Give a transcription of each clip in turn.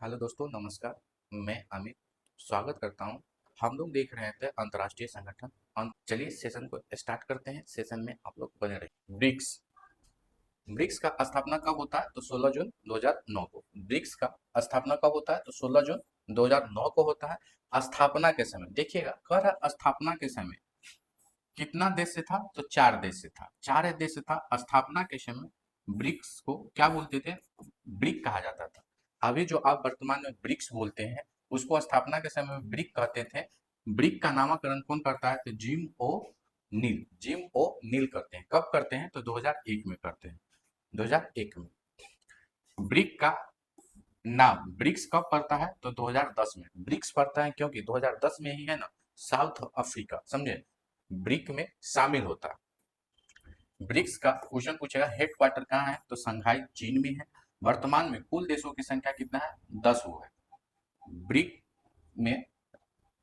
Hello दोस्तों, नमस्कार। मैं अमित स्वागत करता हूं। हम लोग देख रहे थे अंतर्राष्ट्रीय संगठन। चलिए सेशन को स्टार्ट करते हैं। सेशन में आप लोग बने रहिए। ब्रिक्स ब्रिक्स का स्थापना कब होता है? तो 16 जून 2009 को। ब्रिक्स का स्थापना कब होता है? तो 16 जून 2009 को होता है। स्थापना के समय देखिएगा, कह रहा है स्थापना के समय कितना देश से था? तो 4 देश से था। 4 देश से था स्थापना के समय। ब्रिक्स को क्या बोलते थे? ब्रिक कहा जाता था। अभी जो आप वर्तमान में ब्रिक्स बोलते हैं, उसको स्थापना के समय में ब्रिक कहते थे। ब्रिक का नामकरण कौन करता है? तो जिम ओ नील करते हैं। कब करते हैं? तो 2001 में करते हैं। 2001 में ब्रिक का नाम ब्रिक्स कब पड़ता है? तो 2010 में ब्रिक्स पड़ता है, क्योंकि 2010 में ही है ना साउथ अफ्रीका, समझे, ब्रिक में शामिल होता है। ब्रिक्स का क्वेश्चन पूछेगा हेड क्वार्टर कहाँ है? तो संघाई चीन में है। वर्तमान में कुल देशों की संख्या कितना है? 10 वो है। ब्रिक में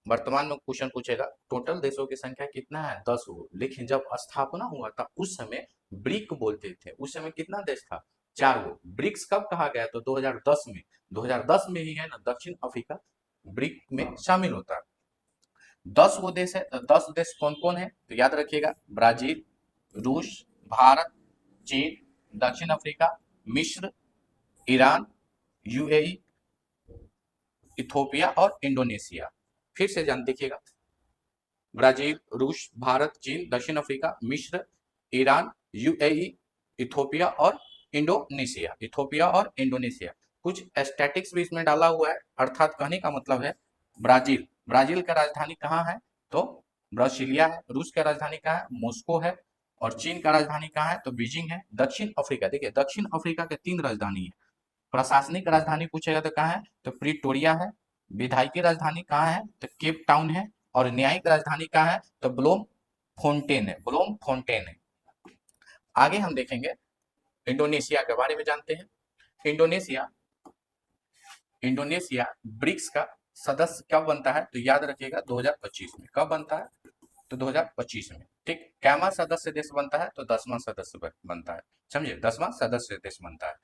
वर्तमान में क्वेश्चन पूछेगा टोटल देशों की संख्या कितना है? 10 वो। लेकिन जब स्थापना हुआ था उस समय ब्रिक बोलते थे। उस समय कितना देश था? 4 वो। ब्रिक्स कब कहा गया? तो 2010 में। 2010 में ही है ना दक्षिण अफ्रीका ब्रिक में शामिल होता है। 10 वो देश है। तो 10 देश कौन कौन है? तो याद रखिएगा, ब्राजील, रूस, भारत, चीन, दक्षिण अफ्रीका, मिस्र, ईरान, यूएई, इथोपिया और इंडोनेशिया। फिर से जान देखिएगा, ब्राजील, रूस, भारत, चीन, दक्षिण अफ्रीका, मिस्र, ईरान, यूएई, इथोपिया और इंडोनेशिया। कुछ स्टैटिक्स भी इसमें डाला हुआ है, अर्थात कहने का मतलब है ब्राजील। ब्राजील का राजधानी कहाँ है? तो ब्रासिलिया है। रूस का राजधानी कहाँ है? मॉस्को है। और चीन का राजधानी कहाँ है? तो बीजिंग है। दक्षिण अफ्रीका, देखिए दक्षिण अफ्रीका के 3 राजधानी है। प्रशासनिक राजधानी पूछेगा तो कहाँ है? तो प्रिटोरिया है। विधायी राजधानी कहाँ है? तो केप टाउन है। और न्यायिक राजधानी कहाँ है? तो ब्लोम फोन्टेन है। आगे हम देखेंगे, इंडोनेशिया के बारे में जानते हैं। इंडोनेशिया इंडोनेशिया ब्रिक्स का सदस्य कब बनता है? तो याद रखिएगा 2025 में। कब बनता है? तो 2025 में। ठीक, कैमा सदस्य देश बनता है? तो 10वां सदस्य बनता है। समझिए, 10वां सदस्य देश बनता है।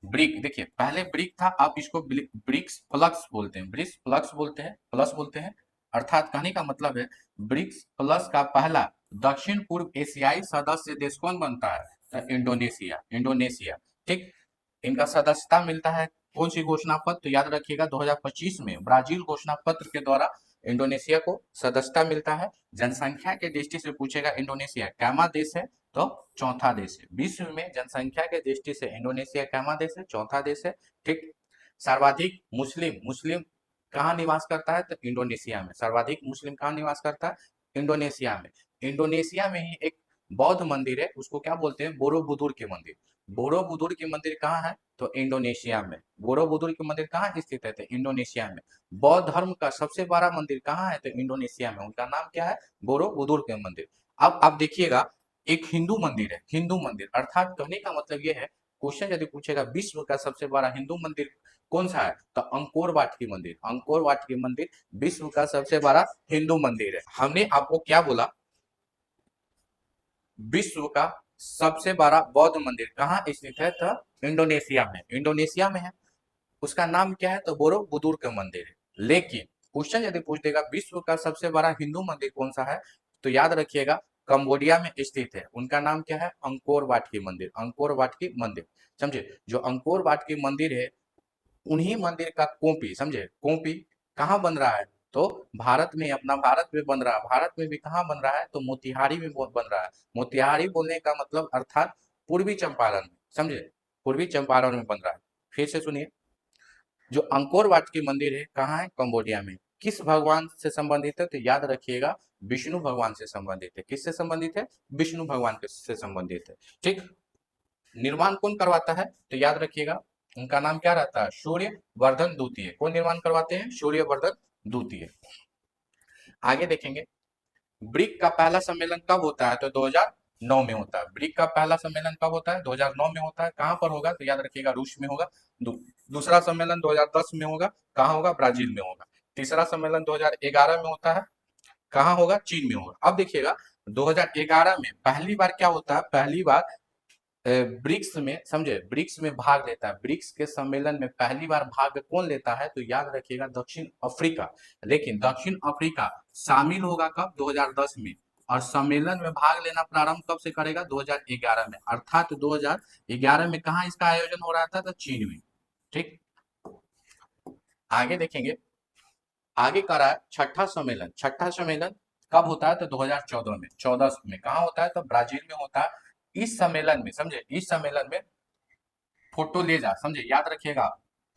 ब्रिक देखिए, पहले ब्रिक था, आप इसको ब्रिक्स प्लस बोलते हैं। ब्रिक्स प्लस बोलते हैं, प्लस बोलते हैं। अर्थात कहने का मतलब है ब्रिक्स प्लस का पहला दक्षिण पूर्व एशियाई सदस्य देश कौन बनता है? तो इंडोनेशिया। ठीक, इनका सदस्यता मिलता है कौन सी घोषणा पत्र? तो याद रखिएगा 2025 में ब्राजील घोषणा पत्र के द्वारा इंडोनेशिया को सदस्यता मिलता है। जनसंख्या के दृष्टि से पूछेगा इंडोनेशिया कैमा देश है? तो चौथा देश है। विश्व में जनसंख्या के दृष्टि से इंडोनेशिया कैमा देश है? चौथा देश है। ठीक, सर्वाधिक मुस्लिम मुस्लिम कहाँ निवास करता है? तो इंडोनेशिया में। सर्वाधिक मुस्लिम कहाँ निवास करता है? इंडोनेशिया में। इंडोनेशिया में ही एक बौद्ध मंदिर है, उसको क्या बोलते हैं? बोरोबुदुर के मंदिर। बोरोबुदुर के मंदिर कहाँ है? तो इंडोनेशिया में। बोरोबुदुर के मंदिर कहाँ स्थित है? तो इंडोनेशिया में। बौद्ध धर्म का सबसे बड़ा मंदिर कहाँ है? तो इंडोनेशिया में। उनका नाम क्या है? बोरोबुदुर के मंदिर। अब आप देखिएगा, एक हिंदू मंदिर है, हिंदू मंदिर, अर्थात कहने का मतलब ये है, क्वेश्चन यदि पूछेगा विश्व का सबसे बड़ा हिंदू मंदिर कौन सा है? तो अंकोर वाट की मंदिर। अंकोर वाट की मंदिर विश्व का सबसे बड़ा हिंदू मंदिर है। हमने आपको क्या बोला? विश्व का सबसे बड़ा बौद्ध मंदिर कहाँ स्थित है? तो इंडोनेशिया में। इंडोनेशिया में है। उसका नाम क्या है? तो बोरोबुदुर का मंदिर है। लेकिन क्वेश्चन यदि पूछ देगा विश्व का सबसे बड़ा हिंदू मंदिर कौन सा है? तो याद रखिएगा कंबोडिया में स्थित है। उनका नाम क्या है? अंकोर वाट की मंदिर। अंकोर वाट की मंदिर, समझे। जो अंकोर वाट की मंदिर है, उन्हीं मंदिर का कॉपी, समझे, कॉपी कहाँ बन रहा है? तो भारत में, अपना भारत में बन रहा है। भारत में भी कहाँ बन रहा है? तो मोतिहारी में बन रहा है। मोतिहारी बोलने का मतलब अर्थात पूर्वी चंपारण में, समझे, पूर्वी चंपारण में बन रहा है। फिर से सुनिए, जो अंकोर वाट की मंदिर है कहाँ है? कंबोडिया में। किस भगवान से संबंधित है? तो याद रखिएगा विष्णु भगवान से संबंधित है। किससे संबंधित है? विष्णु भगवान से संबंधित है। ठीक, निर्माण कौन करवाता है? तो याद रखिएगा उनका नाम क्या रहता है? सूर्य वर्धन द्वितीय। कौन निर्माण करवाते हैं? सूर्य वर्धन द्वितीय। आगे देखेंगे, ब्रिक का पहला सम्मेलन कब होता है? तो 2009 में होता है। ब्रिक का पहला सम्मेलन कब होता है? 2009 में होता है। कहाँ पर होगा? तो याद रखिएगा रूस में होगा। दूसरा सम्मेलन 2010 में होगा। कहाँ होगा? ब्राजील में होगा। तीसरा सम्मेलन 2011 में होता है। कहाँ होगा? चीन में होगा। अब देखिएगा 2011 में पहली बार क्या होता है? पहली बार ब्रिक्स में, समझे, ब्रिक्स में भाग लेता है। ब्रिक्स के सम्मेलन में पहली बार भाग कौन लेता है? तो याद रखिएगा दक्षिण अफ्रीका। लेकिन दक्षिण अफ्रीका शामिल होगा कब? 2010 में। और सम्मेलन में भाग लेना प्रारंभ कब से करेगा? 2011 में। अर्थात 2011 में कहाँ इसका आयोजन हो रहा था? तो चीन में। ठीक, आगे देखेंगे। आगे का रहा है छठा सम्मेलन। छठा सम्मेलन कब होता है? तो 2014 में। 14 में कहाँ होता है? तो ब्राजील में होता है। इस सम्मेलन में, समझे, इस सम्मेलन में फोटो ले जा, समझे, याद रखिएगा,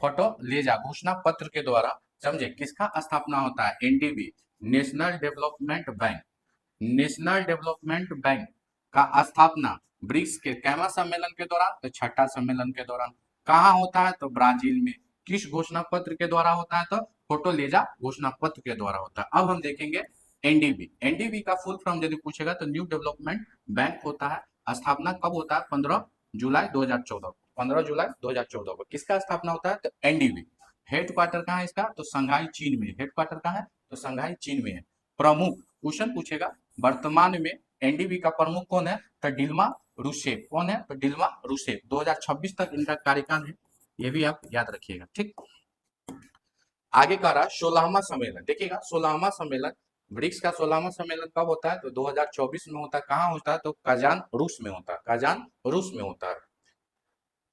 फोटो ले जा घोषणा पत्र के द्वारा, समझे, किसका स्थापना होता है? NDB, national development bank. National development bank का स्थापना ब्रिक्स के कैवा सम्मेलन के दौरान? तो छठा सम्मेलन के दौरान। कहाँ होता है? तो ब्राजील में। किस घोषणा पत्र के द्वारा होता है? तो फोटो ले जा घोषणा पत्र के द्वारा होता है। अब हम देखेंगे एनडीबी। एनडीबी का फुल फॉर्म यदि पूछेगा तो न्यू डेवलपमेंट बैंक होता है। स्थापना कब होता है? 15 जुलाई 2014 को। 15 जुलाई 2014 को किसका स्थापना होता है? तो एनडीबी। हेडक्वार्टर कहाँ है इसका? तो संघाई चीन में। हेडक्वार्टर कहाँ है? तो संघाई चीन में है। प्रमुख, क्वेश्चन पूछेगा, वर्तमान में एनडीबी का प्रमुख कौन है? तो डिल्मा रूसेफ। कौन है? तो डिल्मा रूसेफ। 2026 तक इनका कार्यकाल है, ये भी आप याद रखिएगा। ठीक, आगे का रहा 16वां सम्मेलन। देखिएगा 16वां सम्मेलन, ब्रिक्स का 16वां सम्मेलन कब होता है? तो 2024 में होता है। कहाँ होता है? तो कजान, रूस में होता है। कजान, रूस में होता है।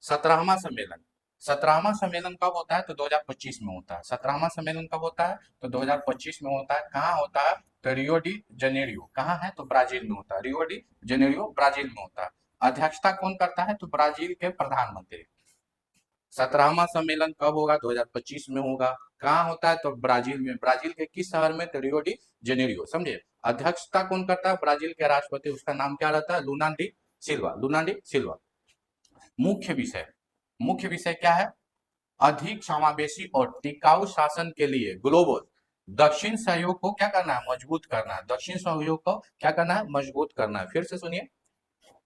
17वां सम्मेलन, 17वां सम्मेलन कब होता है? तो 2025 में होता है। 17वां सम्मेलन कब होता है? तो 2025 में होता है। कहाँ होता है? तो रियो डी जेनेरियो। कहाँ है? तो ब्राजील में होता है। रियो डी जेनेरियो ब्राजील में होता है। अध्यक्षता कौन करता है? तो ब्राजील के प्रधानमंत्री। 17वां सम्मेलन कब होगा? 2025 में होगा। कहाँ होता है? तो ब्राजील में। ब्राजील के किस शहर में? तो रियो डी जेनेरियो, समझे। अध्यक्षता कौन करता है? ब्राजील के राष्ट्रपति, उसका नाम क्या रहता है? लूना डी सिल्वा। लूना डी सिल्वा। मुख्य विषय, मुख्य विषय क्या है? अधिक समावेशी और टिकाऊ शासन के लिए ग्लोबल दक्षिण सहयोग को क्या करना है? मजबूत करना है। दक्षिण सहयोग को क्या करना है? मजबूत करना है। फिर से सुनिए,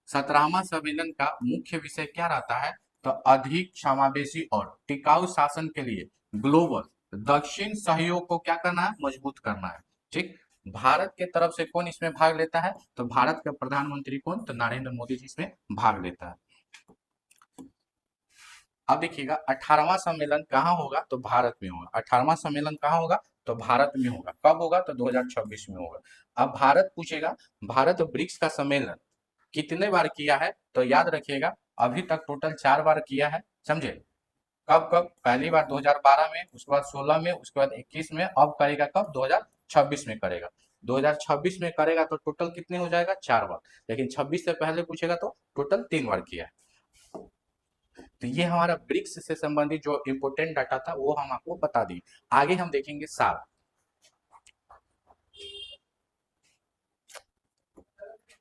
17वां सम्मेलन का मुख्य विषय क्या रहता है? तो अधिक समावेशी और टिकाऊ शासन के लिए ग्लोबल दक्षिण सहयोग को क्या करना है? मजबूत करना है। ठीक, भारत के तरफ से कौन इसमें भाग लेता है? तो भारत के प्रधानमंत्री कौन? तो नरेंद्र मोदी जी इसमें भाग लेता है। अब देखिएगा 18वां सम्मेलन कहाँ होगा? तो भारत में होगा। 18वां सम्मेलन कहाँ होगा? तो भारत में होगा। कब होगा? तो 2026 में होगा। अब भारत पूछेगा, भारत ब्रिक्स का सम्मेलन कितने बार किया है? तो याद रखिएगा अभी तक टोटल 4 बार किया है, समझे। कब कब? पहली बार 2012 में, उसके बाद 16 में, उसके बाद 21 में, अब करेगा कब? 2026 में करेगा। 2026 में करेगा तो टोटल कितने हो जाएगा? 4 बार। लेकिन 26 से पहले पूछेगा तो टोटल 3 बार किया है। तो ये हमारा ब्रिक्स से संबंधित जो इंपोर्टेंट डाटा था वो हम आपको बता दिए। आगे हम देखेंगे सार्क।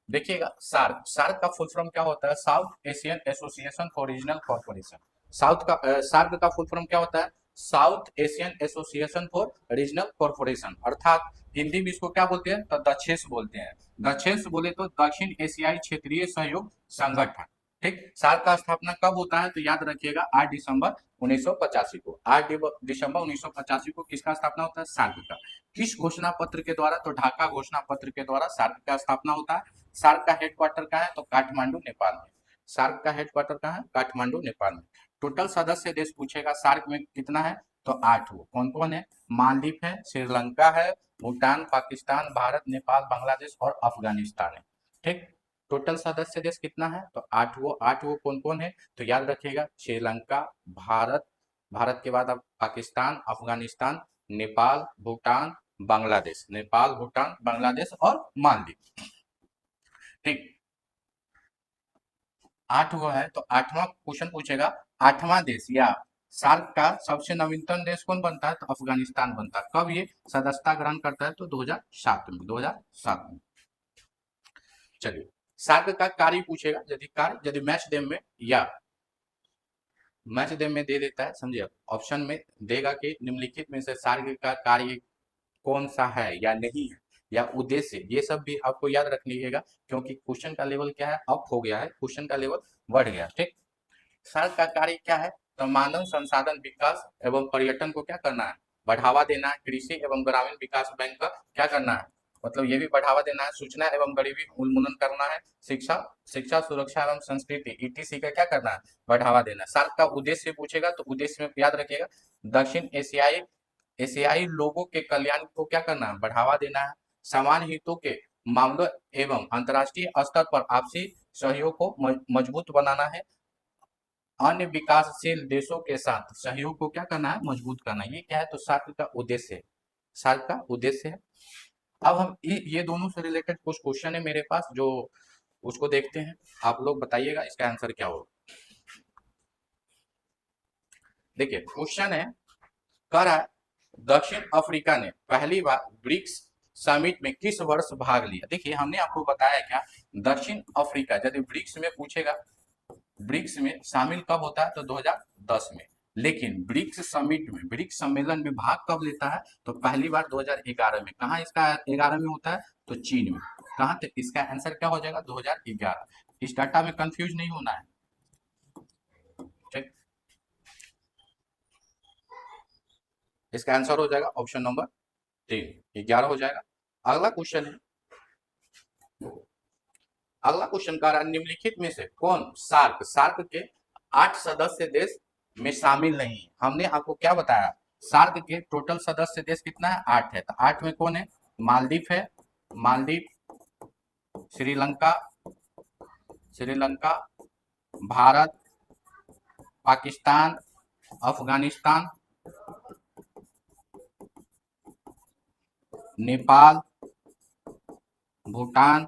देखिएगा सार्क, सार्क का फुल फॉर्म क्या होता है? South Asian association for regional corporation. South का सार्क का फुल फॉर्म क्या होता है? South Asian association for regional corporation. अर्थात हिंदी में इसको क्या बोलते हैं? तो दक्षेस बोलते हैं। दक्षेस बोले तो दक्षिण एशियाई क्षेत्रीय सहयोग संगठन। ठीक, सार्क का स्थापना कब होता है? तो याद रखिएगा 8 दिसंबर 1985 को। 8 दिसंबर 1985 को किसका स्थापना होता है? सार्क का। किस घोषणा पत्र के द्वारा? तो ढाका घोषणा पत्र के द्वारा सार्क का स्थापना होता है। सार्क का हेडक्वार्टर कहाँ है? तो काठमांडू, नेपाल में। सार्क का हेडक्वार्टर कहाँ है? काठमांडू, नेपाल में। टोटल सदस्य देश पूछेगा सार्क में कितना है? तो 8 वो। कौन कौन है? मालदीव है, श्रीलंका है, भूटान, पाकिस्तान, भारत, नेपाल, बांग्लादेश और अफगानिस्तान है। ठीक, टोटल सदस्य देश कितना है? तो 8 वो। 8 वो कौन कौन है? तो याद रखिएगा श्रीलंका, भारत, भारत के बाद अब पाकिस्तान, अफगानिस्तान, नेपाल, भूटान, बांग्लादेश। नेपाल, भूटान, बांग्लादेश और मालदीव। ठीक, 8 वो है। तो 8वां क्वेश्चन पूछेगा, 8वां देश या सार्क का सबसे नवीनतम देश कौन बनता है? तो अफगानिस्तान बनता है। कब ये सदस्यता ग्रहण करता है? तो 2007 में। 2007 में। चलिए, सार्क का कार्य पूछेगा, यदि कार्य, यदि मैच देम में या मैच देम में दे देता है, समझिए, ऑप्शन में देगा कि निम्नलिखित में से सार्क का कार्य कौन सा है या नहीं है, या उद्देश्य, ये सब भी आपको याद रख लीजिएगा, क्योंकि क्वेश्चन का लेवल क्या है? अप हो गया है, क्वेश्चन का लेवल बढ़ गया। ठीक, सार्क का कार्य क्या है? तो मानव संसाधन विकास एवं पर्यटन को क्या करना है? बढ़ावा देना है। कृषि एवं ग्रामीण विकास बैंक का क्या करना है? मतलब ये भी बढ़ावा देना है, सूचना एवं गरीबी उन्मूलन करना है, शिक्षा शिक्षा सुरक्षा एवं संस्कृति ईटीसी का क्या करना है, बढ़ावा देना है। सार्क का उद्देश्य पूछेगा तो उद्देश्य में याद रखिएगा, दक्षिण एशियाई एशियाई लोगों के कल्याण को क्या करना है, बढ़ावा देना है, समान हितों के मामलों एवं अंतर्राष्ट्रीय स्तर पर आपसी सहयोग को मजबूत बनाना है, अन्य विकासशील देशों के साथ सहयोग को क्या करना है, मजबूत करना है। ये क्या है, तो सार्क का उद्देश्य है, सार्क का उद्देश्य है। अब हम ये दोनों से रिलेटेड कुछ क्वेश्चन है मेरे पास, जो उसको देखते हैं, आप लोग बताइएगा इसका आंसर क्या होगा। देखिए क्वेश्चन है, कह रहा है दक्षिण अफ्रीका ने पहली बार ब्रिक्स समिट में किस वर्ष भाग लिया। देखिए हमने आपको बताया क्या, दक्षिण अफ्रीका यदि ब्रिक्स में पूछेगा, ब्रिक्स में शामिल कब होता है, तो 2010 में। लेकिन ब्रिक्स समिट में, ब्रिक्स सम्मेलन में भाग कब लेता है, तो पहली बार 2011 में। कहाँ इसका 11 में होता है, तो चीन में। कहाँ, तो इसका आंसर क्या हो जाएगा, 2011। इस डाटा में कंफ्यूज नहीं होना है, ठीक। इसका आंसर हो जाएगा ऑप्शन नंबर 3, 11 हो जाएगा। अगला क्वेश्चन है, अगला क्वेश्चन कह रहा है निम्नलिखित में से कौन सार्क सार्क के 8 सदस्य देश में शामिल नहीं है। हमने आपको क्या बताया, सार्क के टोटल सदस्य देश कितना है, 8 है। तो 8 में कौन है, मालदीव है, मालदीव, श्रीलंका, श्रीलंका, भारत, पाकिस्तान, अफगानिस्तान, नेपाल, भूटान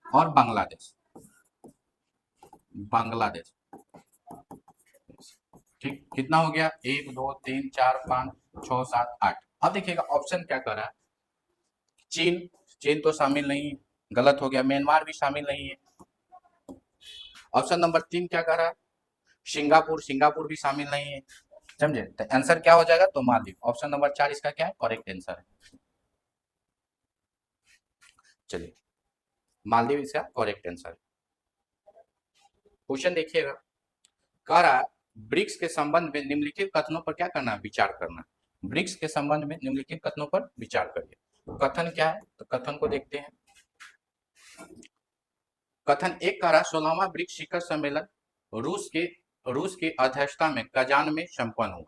और बांग्लादेश, बांग्लादेश, ठीक। कितना हो गया, 1 2 3 4 5 6 7 8। अब देखिएगा ऑप्शन क्या कर रहा है, चीन, चीन तो शामिल नहीं है, गलत हो गया। म्यांमार भी शामिल नहीं है। ऑप्शन नंबर 3 क्या कर रहा है, सिंगापुर, सिंगापुर भी शामिल नहीं है, समझे। तो आंसर क्या हो जाएगा, तो मालदीव। ऑप्शन नंबर 4 इसका क्या है, करेक्ट आंसर है। चलिए, मालदीव इसका करेक्ट आंसर है। क्वेश्चन देखिएगा, कह रहा है ब्रिक्स के संबंध में निम्नलिखित कथनों पर क्या करना है, विचार करना। ब्रिक्स के संबंध में निम्नलिखित कथनों पर विचार करिए। कथन क्या है, तो कथन को देखते हैं। कथन एक कह रहा, 16वां ब्रिक्स शिखर सम्मेलन रूस की अध्यक्षता में कजान में संपन्न हुआ,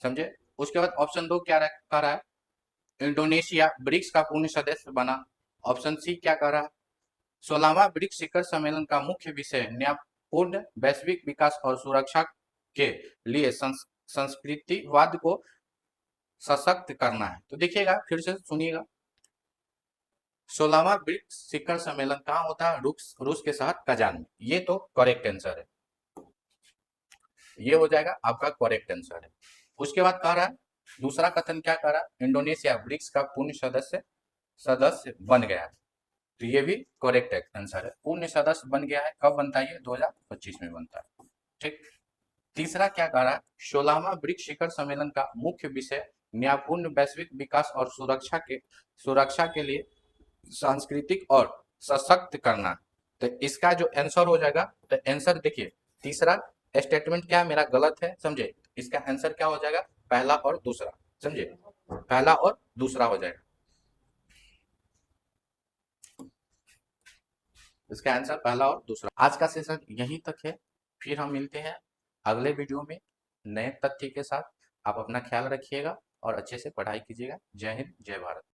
समझे। उसके बाद ऑप्शन 2 क्या कह रहा है, इंडोनेशिया ब्रिक्स का पूर्ण सदस्य बना। ऑप्शन सी क्या कह रहा है, 16वां ब्रिक्स शिखर सम्मेलन का मुख्य विषय न्यायपूर्ण वैश्विक विकास और सुरक्षा के लिए संस्कृतिवाद को सशक्त करना है। तो देखिएगा, फिर से सुनिएगा, 16वां ब्रिक्स शिखर सम्मेलन कहाँ होता है, रूस के शहर कजान में। ये तो करेक्ट आंसर है, ये हो जाएगा आपका करेक्ट आंसर है। उसके बाद कह रहा है, दूसरा कथन क्या कह रहा है, इंडोनेशिया ब्रिक्स का पूर्ण सदस्य सदस्य बन गया है। तो ये भी करेक्ट आंसर है, पूर्ण सदस्य बन गया है। कब बनता है, ये 2025 में बनता है, ठीक। तीसरा क्या कह रहा है, 16वां ब्रिक्स शिखर सम्मेलन का मुख्य विषय न्यायपूर्ण वैश्विक विकास और सुरक्षा के लिए सांस्कृतिक और सशक्त करना। तो इसका जो आंसर हो जाएगा, तो आंसर देखिए, तीसरा स्टेटमेंट क्या मेरा गलत है, समझे। इसका आंसर क्या हो जाएगा, पहला और दूसरा, समझे, पहला और दूसरा हो जाएगा। इसका आंसर पहला और दूसरा। आज का सेशन यहीं तक है, फिर हम मिलते हैं अगले वीडियो में नए तथ्य के साथ। आप अपना ख्याल रखिएगा और अच्छे से पढ़ाई कीजिएगा। जय हिंद, जय भारत।